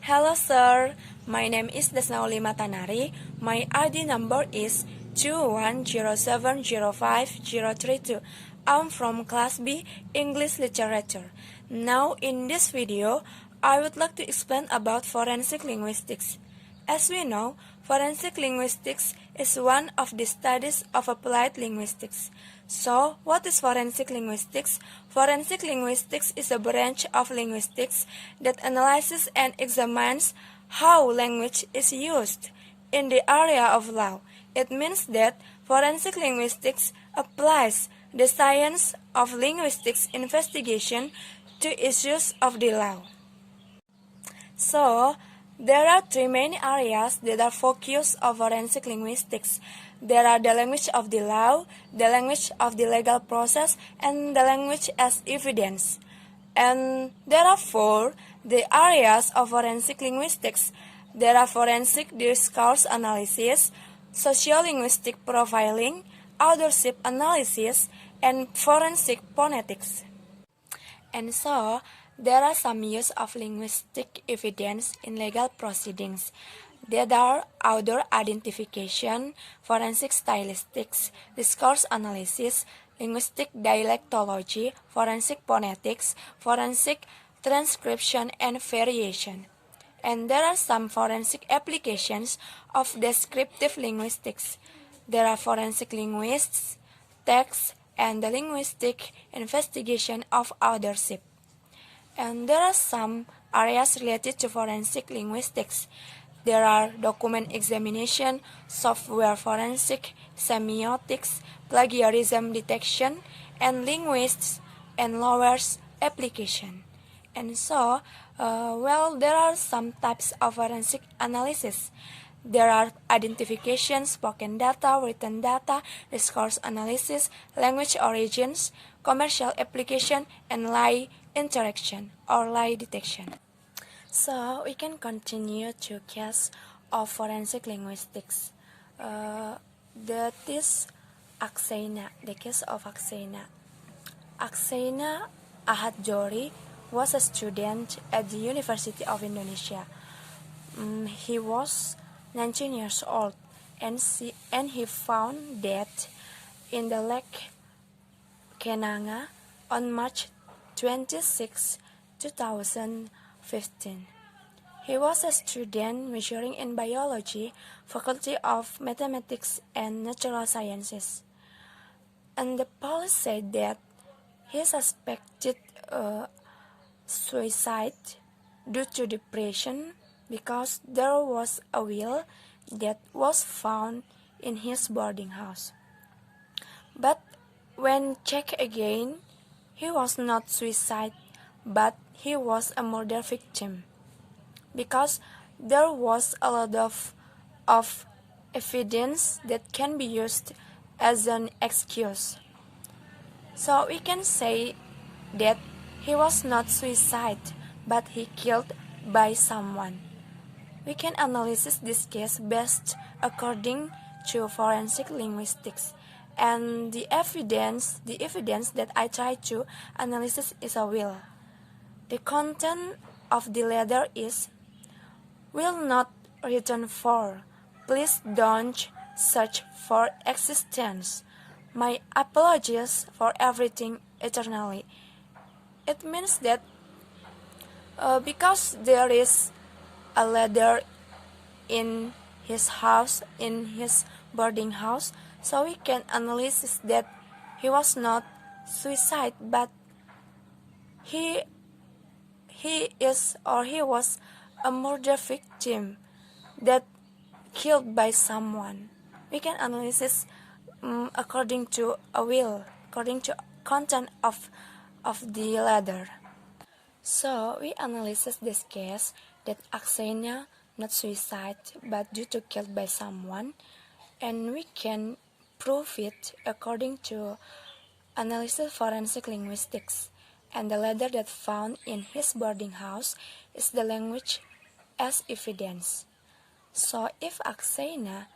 Hello sir, my name is Desnauli Matanari. My ID number is 2107050032. I'm from Class B English Literature. Now in this video, I would like to explain about forensic linguistics. As we know, forensic linguistics is one of the studies of applied linguistics. So, what is forensic linguistics? Forensic linguistics is a branch of linguistics that analyzes and examines how language is used in the area of law. It means that forensic linguistics applies the science of linguistics investigation to issues of the law. So, there are three main areas that are focus of forensic linguistics. There are the language of the law, the language of the legal process, and the language as evidence. And there are the areas of forensic linguistics. There are forensic discourse analysis, sociolinguistic profiling, authorship analysis, and forensic phonetics. And so, there are some use of linguistic evidence in legal proceedings. There are author identification, forensic stylistics, discourse analysis, linguistic dialectology, forensic phonetics, forensic transcription, and variation. And there are some forensic applications of descriptive linguistics. There are forensic linguists, text, and the linguistic investigation of authorship. And there are some areas related to forensic linguistics. There are document examination, software forensic, semiotics, plagiarism detection, and linguists and lawyers application. And so, there are some types of forensic analysis. There are identification, spoken data, written data, discourse analysis, language origins, commercial application, and lie interaction or lie detection. So we can continue to case of forensic linguistics. That is Akseina, the case of Akseina. Akseina Ahad Johri was a student at the University of Indonesia. He was 19 years old and he found dead in the Lake Kenanga on March 26, 2015. He was a student majoring in biology, Faculty of Mathematics and Natural Sciences. And the police said that he suspected suicide due to depression because there was a will that was found in his boarding house. But when checked again, he was not suicide, but he was a murder victim, because there was a lot of evidence that can be used as an excuse. So we can say that he was not suicide, but he killed by someone. We can analyze this case best according to forensic linguistics. And the evidence that I try to analyze is a will. The content of the letter is, "Will not return for. Please don't search for existence. My apologies for everything eternally." It means that because there is a letter in his house, in his boarding house, so we can analyze that he was not suicide, but he was a murder victim that killed by someone. We can analyze according to a will, according to content of the letter. So we analyze this case that Akseina not suicide but due to killed by someone, and we can prove it according to analysis forensic linguistics. And the letter that found in his boarding house is the language as evidence. So if Akseina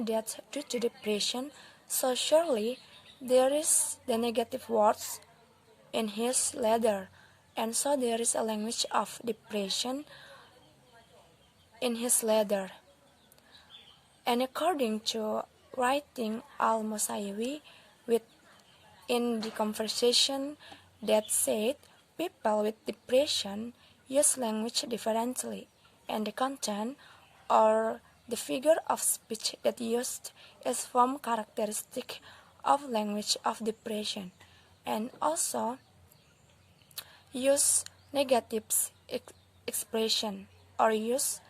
died due to depression, so surely there is the negative words in his letter, and so there is a language of depression in his letter. And according to writing Al-Musawi, in the conversation that said people with depression use language differently, and the content or the figure of speech that used is from characteristic of language of depression, and also use negative expression or use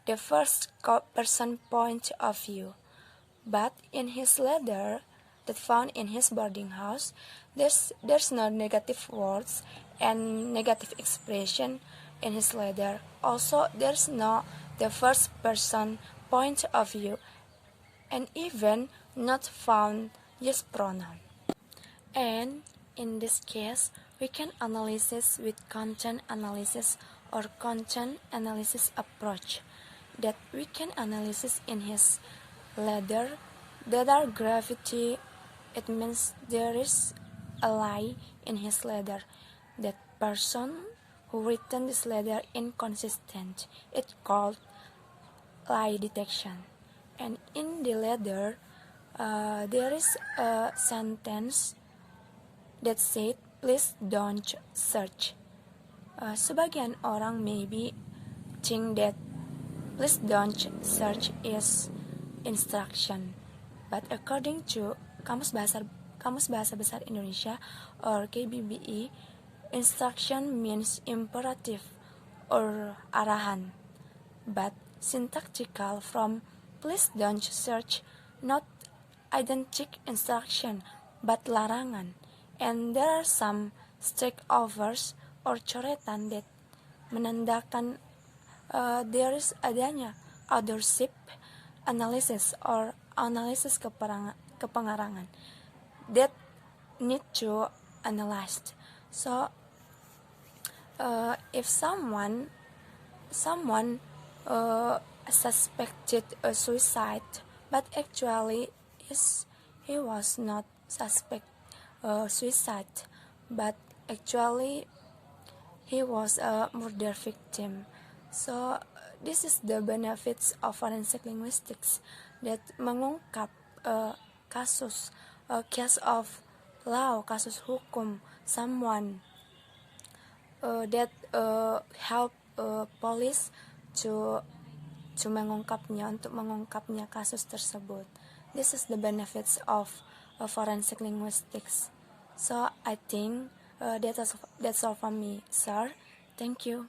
the first person point of view. But in his letter that found in his boarding house, there's no negative words and negative expression in his letter. Also, there's no the first person point of view, and even not found use pronoun. And in this case, we can analysis with content analysis or content analysis approach, that we can analysis in his letter that are gravity. It means there is a lie in his letter. That person who written this letter inconsistent. It called lie detection. And in the letter, there is a sentence that said, "Please don't search." Sebagian orang maybe think that "please don't search" is instruction, but according to Kamus Bahasa Besar Indonesia or KBBI, instruction means imperative or arahan, but syntactical from "please don't search" not identical instruction but larangan, and there are some strikeovers or coretan that menandakan there is adanya authorship analysis or analysis kepengarangan that need to analyzed. So if someone suspected a suicide, but actually he was not suspect suicide, but actually he was a murder victim. So this is the benefits of forensic linguistics, that mengungkap kasus, case of law, kasus hukum, someone that help police to untuk mengungkapnya kasus tersebut. This is the benefits of forensic linguistics. So I think that's all from me, sir. Thank you.